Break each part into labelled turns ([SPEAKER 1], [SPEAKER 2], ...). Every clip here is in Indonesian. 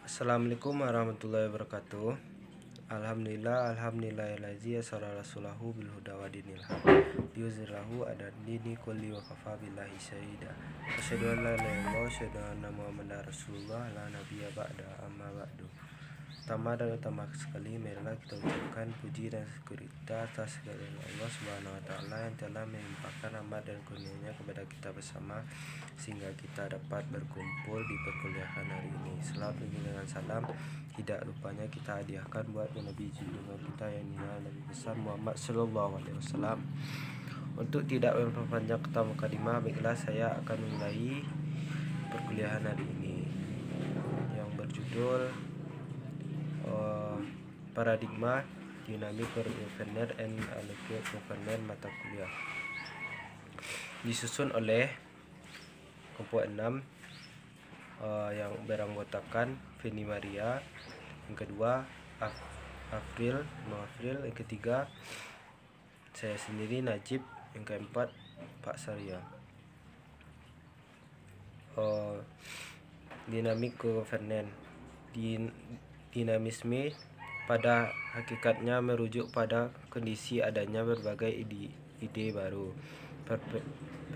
[SPEAKER 1] Assalamualaikum warahmatullahi wabarakatuh. Alhamdulillahillazi yasara rasulahu bil huda wa dinil haq yuzhirahu ala dini kulli wa kafa billahi syahida. Asyhadu an la ilaha illallah wa asyhadu anna muhammadar rasulullah la nabiyya ba'da amma ba'du. Pertama dan utama sekali, marilah kita ucapkan puji dan syukur kita atas kehadiran Allah Subhanahu wa taala yang telah melimpahkan rahmat dan kurnia-Nya kepada kita bersama sehingga kita dapat berkumpul di perkuliahan hari ini. Selawat dengan salam tidak lupanya kita hadiahkan buat Nabi junjungan kita yang mulia Nabi besar Muhammad sallallahu alaihi wasallam. Untuk tidak memperpanjang kata mukadimah, baiklah saya akan memulai perkuliahan hari ini yang berjudul Paradigma Dinamik Governance and Allocated Governance mata kuliah, disusun oleh kelompok 6 yang beranggotakan Feni Maria, yang kedua April, yang ketiga saya sendiri Najib, yang keempat Pak Sarya. Dinamik governance. Dinamisme pada hakikatnya merujuk pada kondisi adanya berbagai ide baru,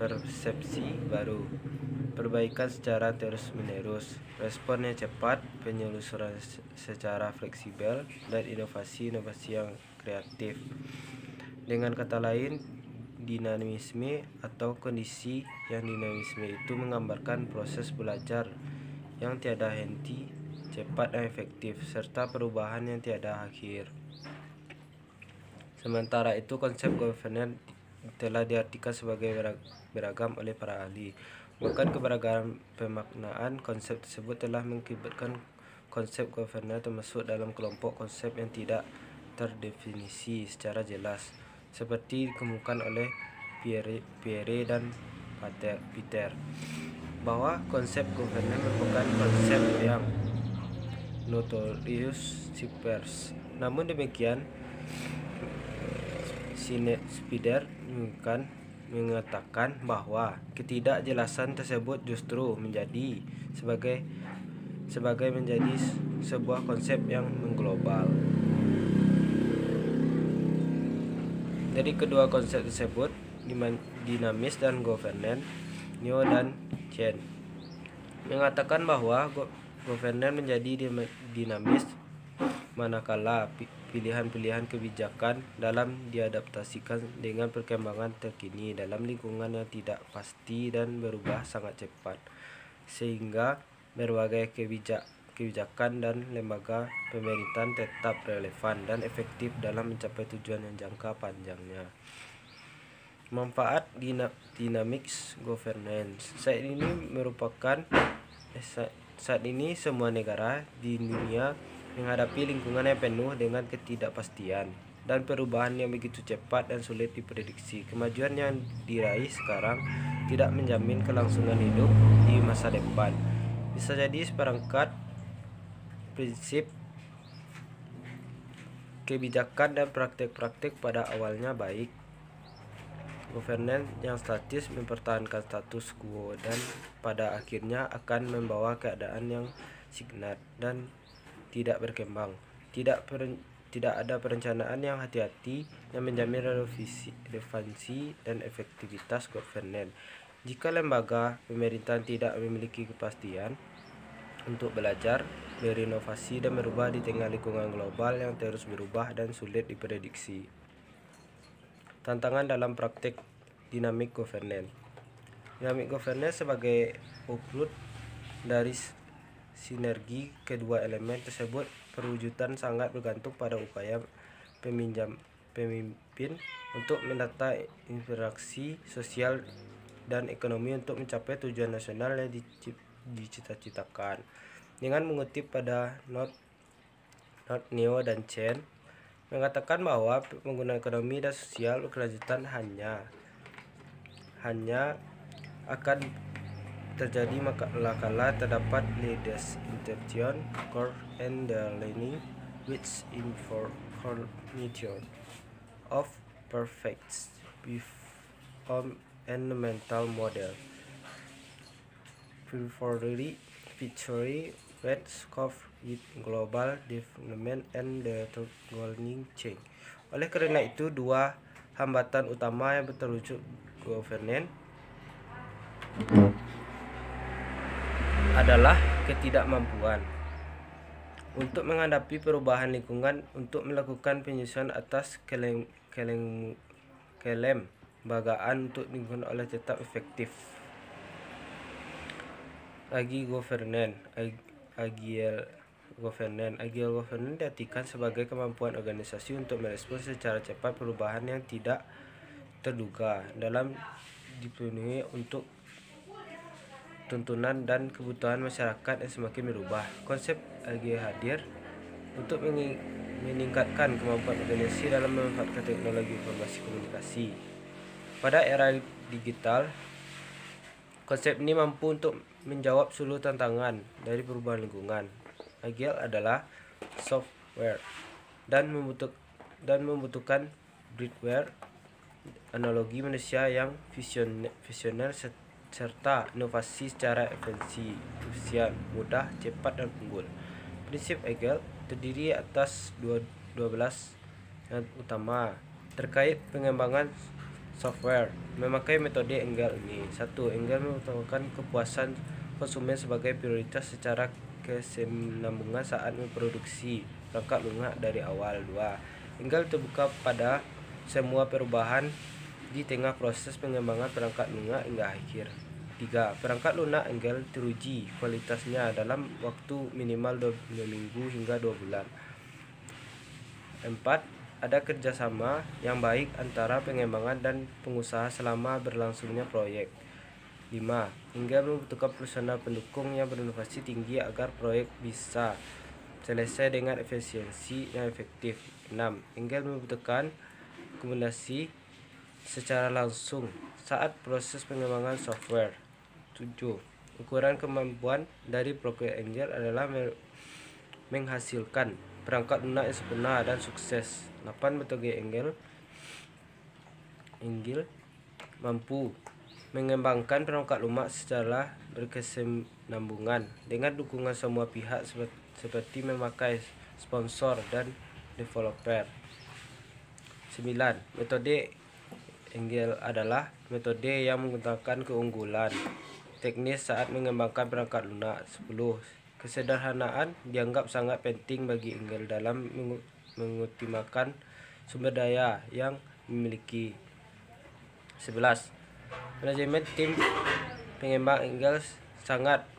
[SPEAKER 1] persepsi baru, perbaikan secara terus-menerus, respon yang cepat, penyelusuran secara fleksibel, dan inovasi yang kreatif. Dengan kata lain, dinamisme atau kondisi yang dinamisme itu menggambarkan proses belajar yang tiada henti, cepat dan efektif, serta perubahan yang tiada akhir. Sementara itu, konsep governance telah diartikan sebagai beragam oleh para ahli. Bahkan keberagaman pemaknaan konsep tersebut telah mengakibatkan konsep governance termasuk dalam kelompok konsep yang tidak terdefinisi secara jelas, seperti dikemukakan oleh Pierre dan Peter, bahwa konsep governance merupakan konsep yang notorious Spiders. Namun demikian, Spider mengatakan bahwa ketidakjelasan tersebut justru menjadi menjadi sebuah konsep yang mengglobal. Dari kedua konsep tersebut, dinamis dan governance, Neo dan Chen mengatakan bahwa governance menjadi dinamis manakala pilihan-pilihan kebijakan dalam diadaptasikan dengan perkembangan terkini dalam lingkungan yang tidak pasti dan berubah sangat cepat, sehingga berbagai kebijakan dan lembaga pemerintahan tetap relevan dan efektif dalam mencapai tujuan yang jangka panjangnya. Manfaat dynamics governance. Saat ini semua negara di dunia menghadapi lingkungan yang penuh dengan ketidakpastian dan perubahan yang begitu cepat dan sulit diprediksi. Kemajuan yang diraih sekarang tidak menjamin kelangsungan hidup di masa depan. Bisa jadi seperangkat prinsip, kebijakan dan praktek-praktek pada awalnya baik. Governance yang statis mempertahankan status quo dan pada akhirnya akan membawa keadaan yang stagnat dan tidak berkembang. Tidak ada perencanaan yang hati-hati yang menjamin relevansi dan efektivitas governance. Jika lembaga pemerintahan tidak memiliki kepastian untuk belajar, berinovasi dan berubah di tengah lingkungan global yang terus berubah dan sulit diprediksi. Tantangan dalam praktek dynamic governance. Dynamic governance sebagai output dari sinergi kedua elemen tersebut, perwujudan sangat bergantung pada upaya pemimpin untuk menata interaksi sosial dan ekonomi untuk mencapai tujuan nasional yang dicita-citakan. Dengan mengutip pada Neo dan Chen mengatakan bahwa pembangunan ekonomi dan sosial berkelanjutan hanya akan terjadi manakala terdapat leaders intention, core and the learning which information of perfect form and mental model. Featuring Red scope with global development and the technology change. Oleh karena itu, dua hambatan utama yang terwujud governance adalah ketidakmampuan untuk menghadapi perubahan lingkungan, untuk melakukan penyesuaian atas kelembagaan untuk lingkungan oleh tetap efektif. Agile governance diartikan sebagai kemampuan organisasi untuk merespons secara cepat perubahan yang tidak terduga dalam dipenuhi untuk tuntunan dan kebutuhan masyarakat yang semakin berubah. Konsep agile hadir untuk meningkatkan kemampuan organisasi dalam memanfaatkan teknologi informasi komunikasi. Pada era digital, konsep ini mampu untuk menjawab seluruh tantangan dari perubahan lingkungan. Agile adalah software dan membutuhkan hardware, analogi manusia yang visioner serta inovasi secara efisien, mudah, cepat, dan unggul. Prinsip Agile terdiri atas 12 yang utama terkait pengembangan software. Memakai metode Agile ini: 1. Agile mengutamakan kepuasan konsumen sebagai prioritas secara kesinambungan saat memproduksi perangkat lunak dari awal. 2. Agile terbuka pada semua perubahan di tengah proses pengembangan perangkat lunak hingga akhir. 3. Perangkat lunak Agile teruji kualitasnya dalam waktu minimal 2 minggu hingga 2 bulan. 4. Ada kerjasama yang baik antara pengembangan dan pengusaha selama berlangsungnya proyek. 5. Agile membutuhkan personal pendukung yang berinovasi tinggi agar proyek bisa selesai dengan efisiensi yang efektif. 6. Agile membutuhkan komunikasi secara langsung saat proses pengembangan software. 7. Ukuran kemampuan dari proyek Agile adalah menghasilkan perangkat lunak yang sempurna dan sukses. 8. Metode Agile mampu mengembangkan perangkat lunak secara berkesinambungan dengan dukungan semua pihak seperti memakai sponsor dan developer. 9. Metode Agile adalah metode yang menggunakan keunggulan teknis saat mengembangkan perangkat lunak. 10. Kesederhanaan dianggap sangat penting bagi Agile dalam mengoptimalkan sumber daya yang dimiliki. 11. Manajemen tim pengembang Agile sangat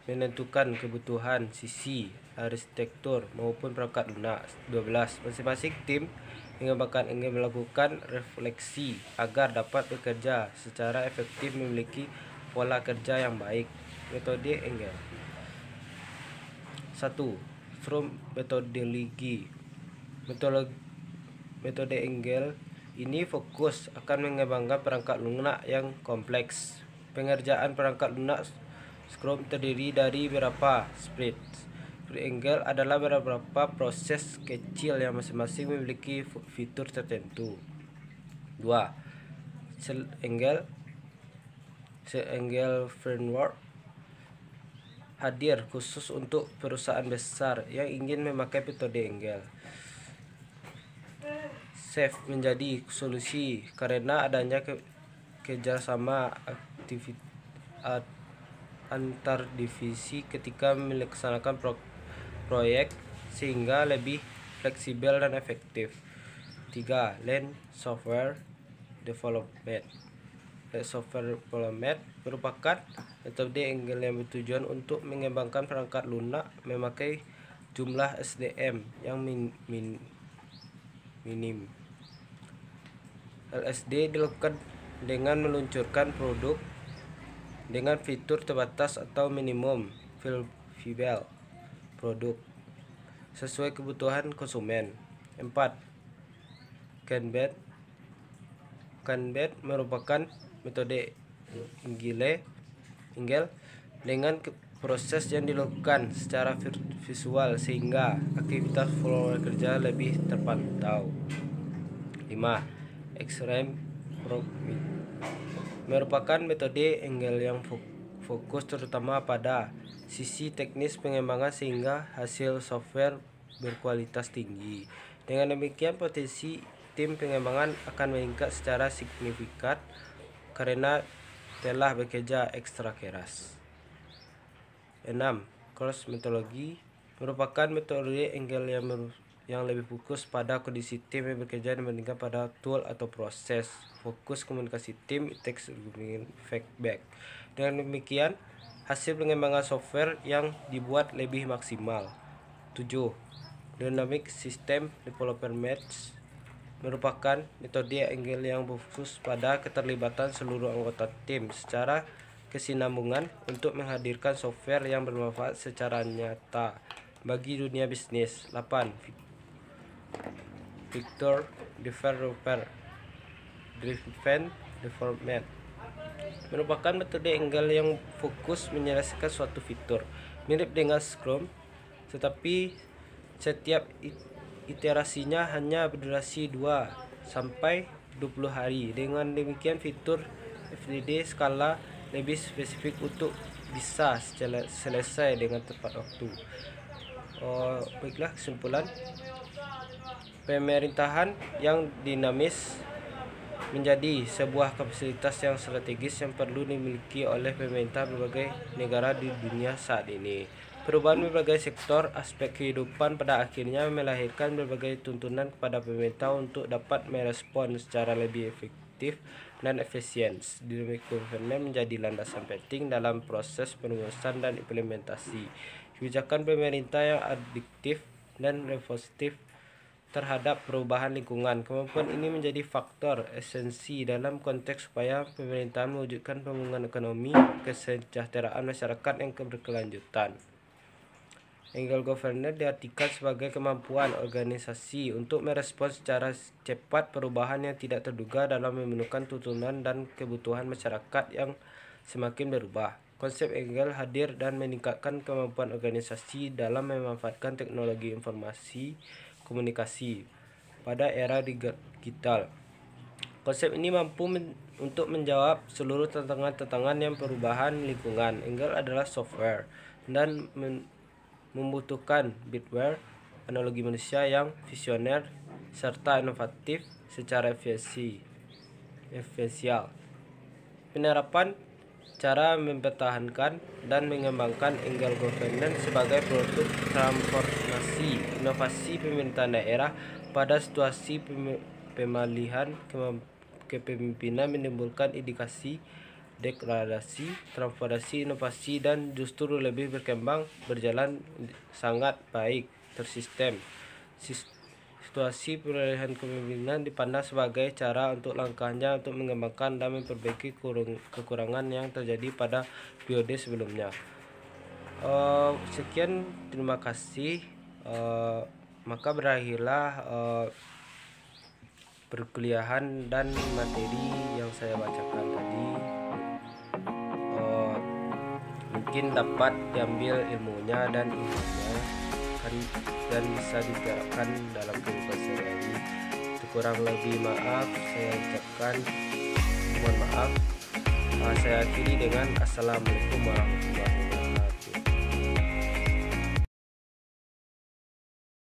[SPEAKER 1] menentukan kebutuhan sisi arsitektur maupun perangkat lunak. 12. Masing-masing tim mengembangkan Agile melakukan refleksi agar dapat bekerja secara efektif memiliki pola kerja yang baik. Metode Agile. 1. Scrum metodologi. Metode Agile ini fokus akan mengembangkan perangkat lunak yang kompleks. Pengerjaan perangkat lunak Scrum terdiri dari beberapa sprint. Agile adalah beberapa proses kecil yang masing-masing memiliki fitur tertentu. 2. Agile Framework hadir khusus untuk perusahaan besar yang ingin memakai metode Agile. SAFe menjadi solusi karena adanya kerjasama antar divisi ketika melaksanakan proyek sehingga lebih fleksibel dan efektif. 3. Lean Software Development. Software Development merupakan metode Agile yang bertujuan untuk mengembangkan perangkat lunak memakai jumlah SDM yang minim. LSD dilakukan dengan meluncurkan produk dengan fitur terbatas atau minimum viable produk sesuai kebutuhan konsumen. 4. Kanban merupakan metode Agile dengan proses yang dilakukan secara visual sehingga aktivitas flow kerja lebih terpantau. 5. Extreme Programming merupakan metode Agile yang fokus terutama pada sisi teknis pengembangan sehingga hasil software berkualitas tinggi. Dengan demikian, potensi tim pengembangan akan meningkat secara signifikan karena telah bekerja ekstra keras. 6. Cross metodologi merupakan metode Engel yang lebih fokus pada kondisi tim yang bekerja dibandingkan pada tool atau proses. Fokus komunikasi tim, teks feedback. Dengan demikian, hasil pengembangan software yang dibuat lebih maksimal. 7. Dynamic System Development merupakan metode Engel yang berfokus pada keterlibatan seluruh anggota tim secara kesinambungan untuk menghadirkan software yang bermanfaat secara nyata bagi dunia bisnis. 8. Feature Developer Driven Development merupakan metode Engel yang fokus menyelesaikan suatu fitur. Mirip dengan Scrum, tetapi setiap iterasinya hanya berdurasi 2-20 hari. Dengan demikian, fitur FDD skala lebih spesifik untuk bisa selesai dengan tepat waktu. Baiklah, kesimpulan. Pemerintahan yang dinamis menjadi sebuah kapasitas yang strategis yang perlu dimiliki oleh pemerintah berbagai negara di dunia saat ini. Perubahan berbagai sektor aspek kehidupan pada akhirnya melahirkan berbagai tuntunan kepada pemerintah untuk dapat merespon secara lebih efektif dan efisien. Dynamic governance menjadi landasan penting dalam proses pengurusan dan implementasi kebijakan pemerintah yang adaptif dan responsif terhadap perubahan lingkungan. Kemampuan ini menjadi faktor esensi dalam konteks supaya pemerintahan mewujudkan pembangunan ekonomi, kesejahteraan masyarakat yang berkelanjutan. Engel governance diartikan sebagai kemampuan organisasi untuk merespon secara cepat perubahan yang tidak terduga dalam memenuhi tuntunan dan kebutuhan masyarakat yang semakin berubah. Konsep Engel hadir dan meningkatkan kemampuan organisasi dalam memanfaatkan teknologi informasi komunikasi pada era digital. Konsep ini mampu untuk menjawab seluruh tantangan-tantangan yang perubahan lingkungan. Engel adalah software dan membutuhkan hardware analogi manusia yang visioner serta inovatif secara esensial. Penerapan cara mempertahankan dan mengembangkan Engel governance sebagai produk transformasi inovasi pemerintahan daerah pada situasi pemilihan kepemimpinan menimbulkan indikasi degradasi, transformasi, inovasi, dan justru lebih berkembang berjalan sangat baik tersistem. Situasi pemilihan kepemimpinan dipandang sebagai cara untuk langkahnya untuk mengembangkan dan memperbaiki kekurangan yang terjadi pada periode sebelumnya. Sekian, terima kasih. Maka berakhirlah perkuliahan dan materi yang saya bacakan tadi. Mungkin dapat diambil ilmunya dan ilmunya dan bisa diterapkan dalam kehidupan sehari-hari. Kurang lebih maaf saya ucapkan, mohon maaf. Saya akhiri dengan assalamualaikum warahmatullahi wabarakatuh.